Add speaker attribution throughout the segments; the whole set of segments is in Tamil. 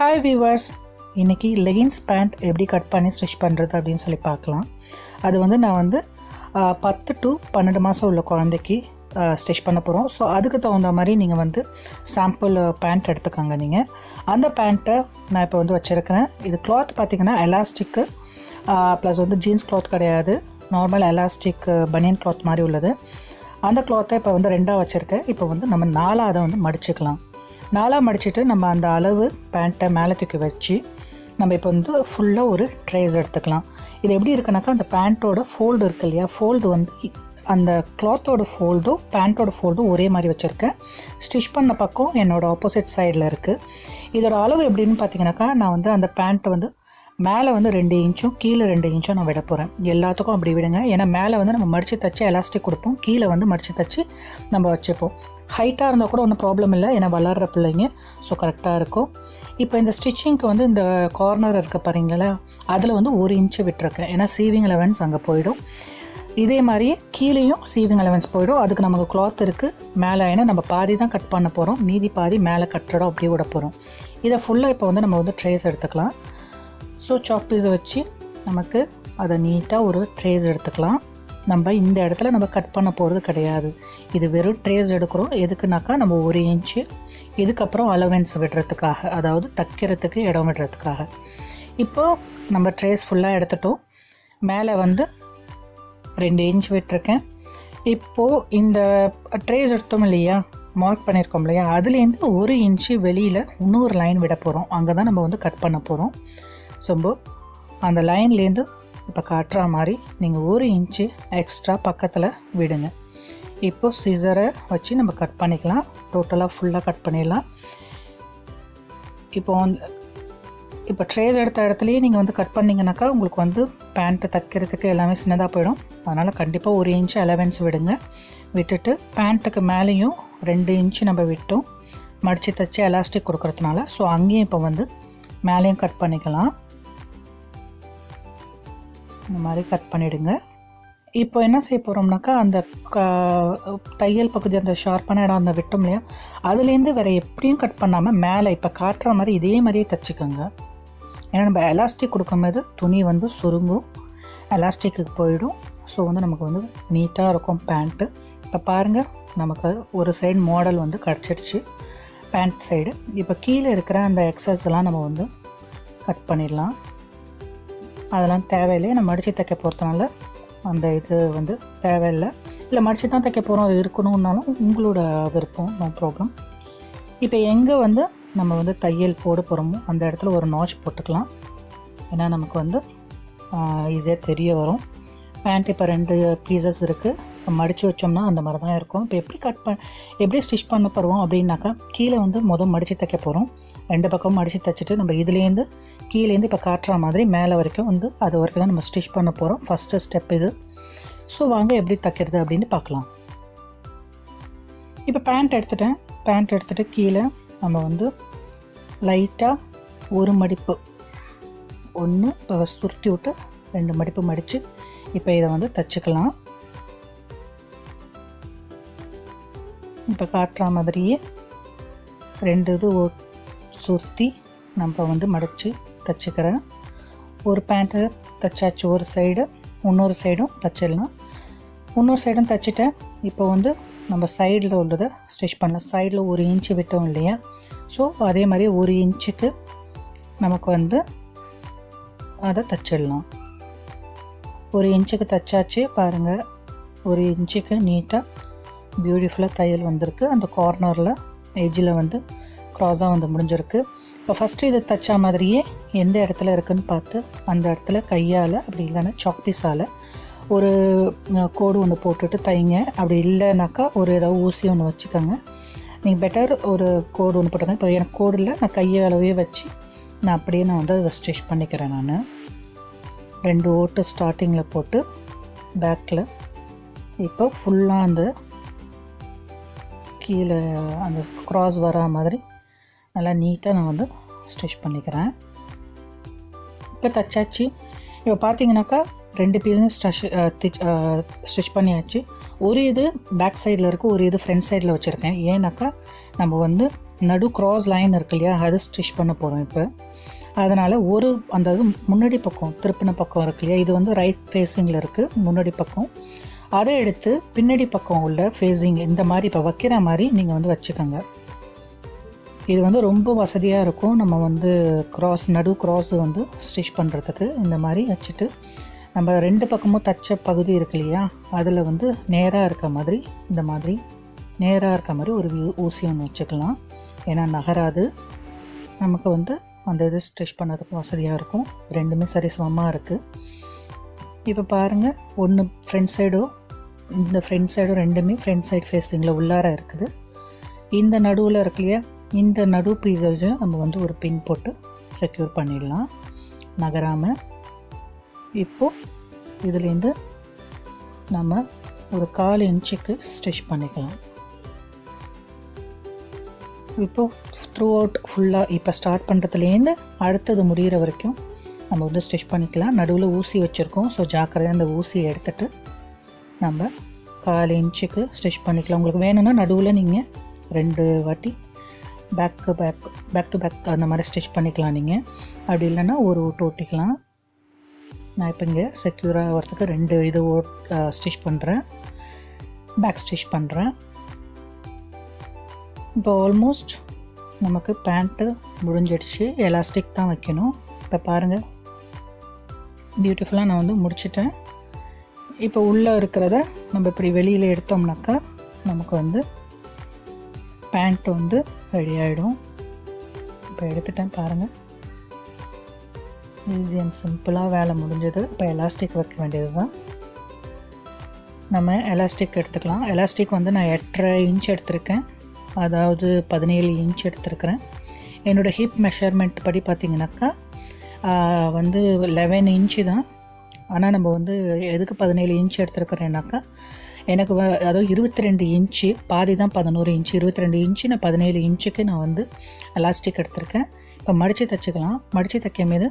Speaker 1: ஹாய் வியூவர்ஸ், இன்றைக்கி லெகின்ஸ் பேண்ட் எப்படி கட் பண்ணி ஸ்டிச் பண்ணுறது அப்படின்னு சொல்லி பார்க்கலாம். அது வந்து நான் வந்து 10 to 12 மாதம் உள்ள குழந்தைக்கு ஸ்டிச் பண்ண போகிறோம். ஸோ அதுக்கு தகுந்த மாதிரி நீங்கள் வந்து சாம்பிள் பேண்ட் எடுத்துக்கோங்க. நீங்கள் அந்த பேண்ட்டை நான் இப்போ வந்து வச்சுருக்கிறேன். இது கிளாத் பார்த்திங்கன்னா எலாஸ்டிக்கு ப்ளஸ் வந்து ஜீன்ஸ் கிளாத் கிடையாது, நார்மல் எலாஸ்டிக் பனியன் கிளாத் மாதிரி உள்ளது. அந்த கிளாத்தை இப்போ வந்து 2ஆக வச்சுருக்கேன். இப்போ வந்து நம்ம 4ஆக அதை வந்து மடிச்சுக்கலாம். 4ஆக மடிச்சுட்டு நம்ம அந்த அளவு பேண்ட்டை மேலே தூக்கி வச்சு நம்ம இப்போ வந்து ஃபுல்லாக ஒரு ட்ரேஸ் எடுத்துக்கலாம். இது எப்படி இருக்குனாக்கா, அந்த பேண்ட்டோட ஃபோல்டு இருக்கு இல்லையா, ஃபோல்டு வந்து அந்த கிளாத்தோட ஃபோல்டும் பேண்ட்டோட ஃபோல்டும் ஒரே மாதிரி வச்சுருக்கேன். ஸ்டிச் பண்ண பக்கம் என்னோடய ஆப்போசிட் சைடில் இருக்குது. இதோட அளவு எப்படின்னு பார்த்தீங்கன்னாக்கா, நான் வந்து அந்த பேண்ட்டை வந்து மேலே வந்து 2 இன்ச்சும் கீழே 2 இன்ச்சும் நான் விட போகிறேன். எல்லாத்துக்கும் அப்படி விடுங்க. ஏன்னா மேலே வந்து நம்ம மடித்து தச்சு எலாஸ்டிக் கொடுப்போம், கீழே வந்து மடித்து தச்சு நம்ம வச்சுப்போம். ஹைட்டாக இருந்தால் கூட ஒன்றும் ப்ராப்ளம் இல்லை, ஏன்னா வளர்கிற பிள்ளைங்க, ஸோ கரெக்டாக இருக்கும். இப்போ இந்த ஸ்டிச்சிங்க்கு வந்து இந்த கார்னர் இருக்க பாருங்களா, அதில் வந்து 1 இன்ச்சு விட்டுருக்கேன். ஏன்னா சீவிங் அலவன்ஸ் அங்கே போயிடும். இதே மாதிரியே கீழேயும் சீவிங் அலவன்ஸ் போயிடும். அதுக்கு நமக்கு கிளாத் இருக்குது மேலே. ஏன்னா நம்ம பாதி தான் கட் பண்ண போகிறோம், மீதி பாதி மேலே கட்டுறோம், அப்படியே விட போகிறோம். இதை ஃபுல்லாக இப்போ வந்து நம்ம வந்து ட்ரேஸ் எடுத்துக்கலாம். ஸோ சாக் பீஸை வச்சு நமக்கு அதை நீட்டாக ஒரு ட்ரேஸ் எடுத்துக்கலாம். நம்ம இந்த இடத்துல நம்ம கட் பண்ண போகிறது கிடையாது. இது வெறும் ட்ரேஸ் எடுக்கிறோம். எதுக்குனாக்கா, நம்ம 1 இன்ச்சு இதுக்கப்புறம் அலவன்ஸ் விடுறதுக்காக, அதாவது தைக்கிறதுக்கு இடம் விடுறதுக்காக. இப்போது நம்ம ட்ரேஸ் ஃபுல்லாக எடுத்துட்டோம். மேலே வந்து 2 இன்ச் விட்டுருக்கேன். இப்போது இந்த ட்ரேஸ் எடுத்தோம் இல்லையா, மார்க் பண்ணியிருக்கோம் இல்லையா, அதுலேருந்து 1 இன்ச்சு வெளியில் இன்னொரு லைன் விட போகிறோம். அங்கே தான் நம்ம வந்து கட் பண்ண போகிறோம். ஸோ அந்த லைன்லேருந்து இப்போ காட்டுற மாதிரி நீங்கள் 1 இன்ச்சு எக்ஸ்ட்ரா பக்கத்தில் விடுங்க. இப்போது சிசரை வச்சு நம்ம கட் பண்ணிக்கலாம். டோட்டலாக ஃபுல்லாக கட் பண்ணிடலாம். இப்போ ட்ரேஸ் எடுத்த இடத்துலையே நீங்கள் வந்து கட் பண்ணிங்கனாக்கா உங்களுக்கு வந்து பேண்ட்டு தைக்கிறதுக்கு எல்லாமே சின்னதாக போயிடும். அதனால் கண்டிப்பாக 1 இன்ச்சு அலவன்ஸ் விடுங்க. விட்டுட்டு பேண்ட்டுக்கு மேலேயும் 2 இன்ச்சு நம்ம விட்டோம், மடித்து தைச்சி எலாஸ்டிக் கொடுக்குறதுனால. ஸோ அங்கேயும் இப்போ வந்து மேலேயும் கட் பண்ணிக்கலாம். இந்த மாதிரி கட் பண்ணிவிடுங்க. இப்போ என்ன செய்ய போகிறோம்னாக்கா, அந்த தையல் பகுதி, அந்த ஷார்ப்பான இடம் அந்த விட்டோம் இல்லையா, அதுலேருந்து வேறு எப்படியும் கட் பண்ணாமல் மேலே இப்போ காட்டுற மாதிரி இதே மாதிரியே தைச்சிக்கோங்க. ஏன்னா நம்ம எலாஸ்டிக் கொடுக்கும்போது துணி வந்து சுருங்கும், எலாஸ்டிக்கு போயிடும். ஸோ வந்து நமக்கு வந்து நீட்டாக இருக்கும் பேண்ட்டு. இப்போ பாருங்கள், நமக்கு ஒரு சைடு மாடல் வந்து கிடச்சிடுச்சு, பேண்ட் சைடு. இப்போ கீழே இருக்கிற அந்த எக்ஸஸ் எல்லாம் நம்ம வந்து கட் பண்ணிடலாம். அதெல்லாம் தேவையில்லை. நம்ம மடித்து தைக்க போகிறதுனால அந்த இது வந்து தேவையில்லை. இல்லை மடித்து தான் தைக்க போகிறோம், அது இருக்கணும்னாலும் உங்களோட விருப்பம், நோ ப்ராப்ளம். இப்போ எங்கே வந்து நம்ம வந்து தையல் போட போகிறோமோ அந்த இடத்துல ஒரு நாச் போட்டுக்கலாம். ஏன்னா நமக்கு வந்து ஈஸியாக தெரிய வரும். பேண்ட் இப்போ 2 பீசஸ் இருக்குது. மடித்து வச்சோம்னா அந்த மாதிரி தான் இருக்கும். இப்போ எப்படி ஸ்டிச் பண்ண போகிறோம் அப்படின்னாக்கா, கீழே வந்து மடித்து தைக்க போகிறோம். 2 பக்கமும் மடித்து தைச்சிட்டு நம்ம இதுலேருந்து கீழேருந்து இப்போ காட்டுற மாதிரி மேலே வரைக்கும் வந்து அது வரைக்கும் தான் நம்ம ஸ்டிச் பண்ண போகிறோம். ஃபஸ்ட்டு ஸ்டெப் இது. ஸோ வாங்க எப்படி தைக்கிறது அப்படின்னு பார்க்கலாம். இப்போ பேண்ட் எடுத்துகிட்டு கீழே நம்ம வந்து லைட்டாக ஒரு மடிப்பு இப்போ சுருட்டி விட்டு 2 மடிப்பு மடித்து இப்போ இதை வந்து தைச்சிக்கலாம். இப்போ காட்டுற மாதிரியே 2 இது சுருத்தி நம்ம வந்து மடித்து தைச்சிக்கிறேன். ஒரு பேண்ட்டு தைச்சாச்சு ஒரு சைடு, இன்னொரு சைடும் தைச்சிடலாம். இன்னொரு சைடும் தைச்சிட்டேன். இப்போ வந்து நம்ம சைடில் உள்ளதை ஸ்டிச் பண்ணலாம். சைடில் 1 இன்ச்சு விட்டோம் இல்லையா, ஸோ அதே மாதிரி 1 இன்ச்சுக்கு நமக்கு வந்து அதை தைச்சிடலாம். 1 இன்ச்சுக்கு தைச்சாச்சு பாருங்கள். 1 இன்ச்சுக்கு நீட்டாக பியூட்டிஃபுல்லாக தையல் வந்திருக்கு. அந்த கார்னரில் எஜ்ஜில் வந்து க்ராஸாக வந்து முடிஞ்சிருக்கு. இப்போ ஃபஸ்ட்டு இதை தைச்சா மாதிரியே எந்த இடத்துல இருக்குதுன்னு பார்த்து அந்த இடத்துல கையால், அப்படி இல்லைன்னா சாக் பீஸால் ஒரு கோடு ஒன்று போட்டுட்டு தைங்க. அப்படி இல்லைனாக்கா ஒரு ஏதாவது ஊசி ஒன்று வச்சுக்கோங்க. நீங்கள் பெட்டர் ஒரு கோடு ஒன்று போட்டுங்க. இப்போ எனக்கு கோடு இல்லை, நான் கையாலவே வச்சு நான் அப்படியே வந்து அதை ஸ்டிச் பண்ணிக்கிறேன். நான் 2 ஓட்டு ஸ்டார்டிங்கில் போட்டு பேக்கில் இப்போ ஃபுல்லாக அந்த கீழே அந்த க்ராஸ் வரா மாதிரி நல்லா நீட்டாக நான் வந்து ஸ்டிச் பண்ணிக்கிறேன். இப்போ தைச்சாச்சு. இப்போ பார்த்தீங்கன்னாக்கா 2 பீஸும் ஸ்டிச் பண்ணியாச்சு. ஒரு இது பேக் சைடில் இருக்குது, ஒரு இது ஃப்ரண்ட் சைடில் வச்சுருக்கேன். ஏன்னாக்கா நம்ம வந்து நடு க்ராஸ் லைன் இருக்கு இல்லையா, அது ஸ்டிச் பண்ண போகிறோம் இப்போ. அதனால் அந்த இது முன்னாடி பக்கம் திருப்பின பக்கம் இருக்கு இல்லையா, இது வந்து ரைட் ஃபேஸிங்கில் இருக்குது முன்னாடி பக்கம். அதை எடுத்து பின்னாடி பக்கம் உள்ள ஃபேஸிங் இந்த மாதிரி இப்போ வைக்கிற மாதிரி நீங்கள் வந்து வச்சுக்கோங்க. இது வந்து ரொம்ப வசதியாக இருக்கும். நம்ம வந்து நடு க்ராஸ் வந்து ஸ்டிச் பண்ணுறதுக்கு இந்த மாதிரி வச்சுட்டு நம்ம 2 பக்கமும் தச்ச பகுதி இருக்கு இல்லையா, அதில் வந்து நேராக இருக்க மாதிரி இந்த மாதிரி நேராக இருக்க மாதிரி ஒரு ஊசி ஒன்று வச்சுக்கலாம். ஏன்னா நகராது, நமக்கு வந்து அந்த இது ஸ்டிச் பண்ணுறதுக்கு வசதியாக இருக்கும். ரெண்டுமே சரிசமமாக இருக்குது. இப்போ பாருங்கள், ஒன்று ஃப்ரண்ட் சைடும் இந்த ஃப்ரண்ட் சைடும் ரெண்டுமே ஃப்ரண்ட் சைடு ஃபேஸிங்கில் உள்ளார இருக்குது. இந்த நடுவில் இருக்கு இல்லையா, இந்த நடு பீஸை நம்ம வந்து ஒரு பின் போட்டு செக்யூர் பண்ணிடலாம் நகராமல். இப்போது இதுலேருந்து நம்ம ஒரு 1/4 இன்ச்சுக்கு ஸ்டிச் பண்ணிக்கலாம். இப்போது த்ரூ அவுட் ஃபுல்லாக இப்போ ஸ்டார்ட் பண்ணுறதுலேருந்து அடுத்தது முடிகிற வரைக்கும் நம்ம வந்து ஸ்டிச் பண்ணிக்கலாம். நடுவில் ஊசி வச்சுருக்கோம். டு ஜாக்கிரதையாக அந்த ஊசியை எடுத்துகிட்டு நம்ம 1/4 இன்ச்சுக்கு ஸ்டிச் பண்ணிக்கலாம். உங்களுக்கு வேணும்னா நடுவில் நீங்கள் 2 வாட்டி பேக் டு பேக் அந்த மாதிரி ஸ்டிச் பண்ணிக்கலாம். நீங்கள் அப்படி இல்லைன்னா ஒரு ஓட்டு ஓட்டிக்கலாம். நான் இப்போ இங்கே செக்யூராக வரத்துக்கு 2 இது ஸ்டிச் பண்ணுறேன், பேக் ஸ்டிச் பண்ணுறேன். இப்போ ஆல்மோஸ்ட் நமக்கு பேண்ட்டு முடிஞ்சிடுச்சு. எலாஸ்டிக் தான் வைக்கணும். இப்போ பாருங்கள், பியூட்டிஃபுல்லாக நான் வந்து முடிச்சிட்டேன். இப்போ உள்ளே இருக்கிறத நம்ம இப்படி வெளியில் எடுத்தோம்னாக்கா நமக்கு வந்து பேண்ட் வந்து ரெடி ஆகிடும். இப்போ எடுத்துட்டேன் பாருங்கள், ஈஸி அண்ட் சிம்பிளாக வேலை முடிஞ்சது. இப்போ எலாஸ்டிக் வைக்க வேண்டியது தான். நம்ம எலாஸ்டிக் எடுத்துக்கலாம். எலாஸ்டிக் வந்து நான் 8.5 இன்ச் எடுத்திருக்கேன், அதாவது 17 இன்ச் எடுத்துருக்கிறேன். என்னோடய ஹிப் மெஷர்மெண்ட் படி பார்த்திங்கனாக்கா வந்து 11 இன்ச்சு தான். ஆனால் நம்ம வந்து எதுக்கு 17 இன்ச் எடுத்துருக்கிறேன்னாக்கா, எனக்கு அதாவது 22 இன்ச்சு, பாதி தான் 11 இன்ச்சு, 22 இன்ச்சு நான் 17 இன்ச்சுக்கு நான் வந்து எலாஸ்டிக் எடுத்திருக்கேன். இப்போ மடித்து தைச்சிக்கலாம். மடித்து தைக்கும் போது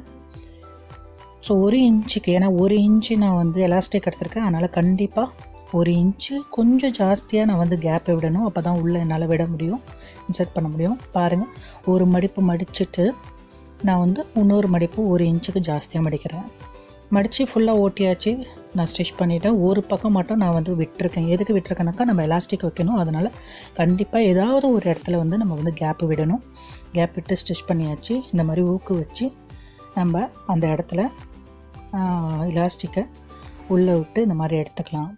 Speaker 1: 1 இன்ச்சுக்கு, ஏன்னா 1 இன்ச்சு நான் வந்து எலாஸ்டிக் எடுத்திருக்கேன், அதனால் கண்டிப்பாக 1 இன்ச்சு கொஞ்சம் ஜாஸ்தியாக நான் வந்து கேப்பை விடணும். அப்போ தான் உள்ளே என்னால் விட முடியும், இன்சர்ட் பண்ண முடியும். பாருங்கள், ஒரு மடிப்பு மடிச்சுட்டு நான் வந்து இன்னொரு மடிப்பு 1 இன்ச்சுக்கு ஜாஸ்தியாக மடிக்கிறேன். மடித்து ஃபுல்லாக ஓட்டியாச்சு. நான் ஸ்டிச் பண்ணிவிட்டேன். ஒரு பக்கம் மட்டும் நான் வந்து விட்டுருக்கேன். எதுக்கு விட்டுருக்கேனாக்கா, நம்ம எலாஸ்டிக் வைக்கணும். அதனால் கண்டிப்பாக ஏதாவது ஒரு இடத்துல வந்து நம்ம வந்து கேப்பு விடணும். கேப் விட்டு ஸ்டிச் பண்ணியாச்சு. இந்த மாதிரி ஊக்கு வச்சு நம்ம அந்த இடத்துல எலாஸ்டிக்கை உள்ளே விட்டு இந்த மாதிரி எடுத்துக்கலாம்.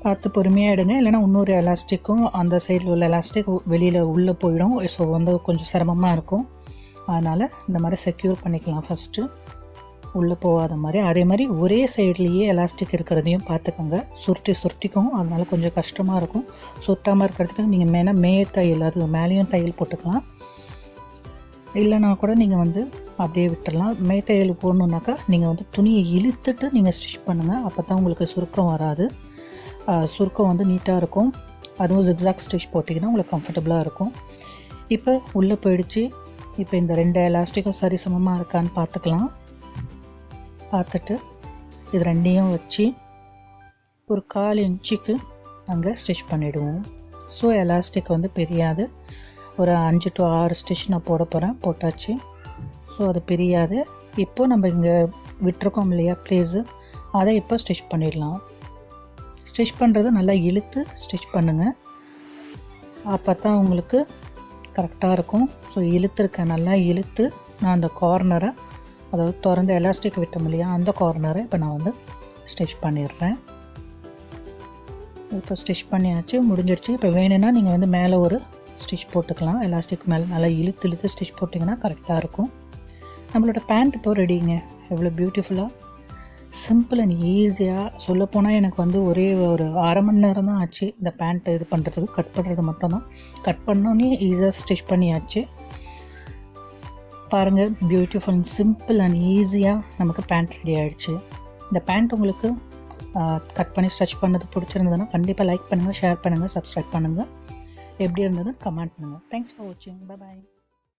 Speaker 1: பார்த்து பொறுமையாக எடுங்க, இல்லைனா இன்னொரு எலாஸ்டிக்கும் அந்த சைடில் உள்ள எலாஸ்டிக் வெளியில் உள்ளே போயிடும். ஸோ வந்து கொஞ்சம் சிரமமாக இருக்கும். அதனால் இந்த மாதிரி செக்யூர் பண்ணிக்கலாம் ஃபஸ்ட்டு, உள்ளே போகாத மாதிரி. அதே மாதிரி ஒரே சைட்லேயே எலாஸ்டிக் இருக்கிறதையும் பார்த்துக்கோங்க. சுருட்டிக்கும், அதனால் கொஞ்சம் கஷ்டமாக இருக்கும். சுருட்டாமல் இருக்கிறதுக்கு நீங்கள் தையல், அது மேலேயும் தையல் போட்டுக்கலாம். இல்லைனா கூட நீங்கள் வந்து அப்படியே விட்டுடலாம். தையல் போடணுன்னாக்கா நீங்கள் வந்து துணியை இழுத்துட்டு நீங்கள் ஸ்டிச் பண்ணுங்கள். அப்போ தான் உங்களுக்கு சுருக்கம் வராது. சுருக்கம் வந்து நீட்டாக இருக்கும். அதுவும் ஜிக்ஸாக் ஸ்டிச் போட்டிங்கன்னா உங்களுக்கு கம்ஃபர்டபுளாக இருக்கும். இப்போ உள்ளே போயிடுச்சு. இப்போ இந்த 2 எலாஸ்டிக்கும் சரிசமமாக இருக்கான்னு பார்த்துக்கலாம். பார்த்துட்டு இது 2ஐயும் வச்சு ஒரு 1/4 இன்ச்சுக்கு அங்கே ஸ்டிச் பண்ணிவிடுவோம். ஸோ எலாஸ்டிக் வந்து பிரியாது. ஒரு 5 to 6 ஸ்டிச் நான் போட போகிறேன். போட்டாச்சு. ஸோ அது பிரியாது. இப்போது நம்ம இங்கே விட்டுருக்கோம் இல்லையா ப்ளேஸு, அதை இப்போ ஸ்டிச் பண்ணிடலாம். ஸ்டிச் பண்ணுறது நல்லா இழுத்து ஸ்டிச் பண்ணுங்கள். அப்போ தான் உங்களுக்கு கரெக்டாக இருக்கும். ஸோ இழுத்துருக்கேன், நல்லா இழுத்து நான் அந்த கார்னரை, அதாவது திறந்த எலாஸ்டிக் விட்டோம் இல்லையா, அந்த கார்னரை இப்போ நான் வந்து ஸ்டிச் பண்ணிடுறேன். இப்போ ஸ்டிச் பண்ணியாச்சு, முடிஞ்சிருச்சு. இப்போ வேணும்னா நீங்கள் வந்து மேலே ஒரு ஸ்டிச் போட்டுக்கலாம். எலாஸ்டிக் மேலே நல்லா இழுத்து ஸ்டிச் போட்டிங்கன்னா கரெக்டாக இருக்கும். நம்மளோட பேண்ட் இப்போ ரெடிங்க. எவ்வளோ பியூட்டிஃபுல்லாக, சிம்பிள் அண்ட் ஈஸியாக. சொல்லப்போனால் எனக்கு வந்து ஒரே ஒரு 1/2 மணி நேரம் தான் ஆச்சு இந்த பேண்ட்டை இது பண்ணுறதுக்கு. கட் பண்ணுறது மட்டும்தான். கட் பண்ணோன்னே ஈஸியாக ஸ்டிச் பண்ணியாச்சு. பாருங்கள், பியூட்டிஃபுல் அண்ட் சிம்பிள் அண்ட் ஈஸியாக நமக்கு பேண்ட் ரெடி ஆகிடுச்சு. இந்த பேண்ட் உங்களுக்கு கட் பண்ணி ஸ்டிச் பண்ணது பிடிச்சிருந்ததுன்னா கண்டிப்பாக லைக் பண்ணுங்கள், ஷேர் பண்ணுங்கள், சப்ஸ்கிரைப் பண்ணுங்கள். எப்படி இருந்ததுன்னு கமெண்ட் பண்ணுங்கள். தேங்க்ஸ் ஃபார் வாட்சிங். Bye bye.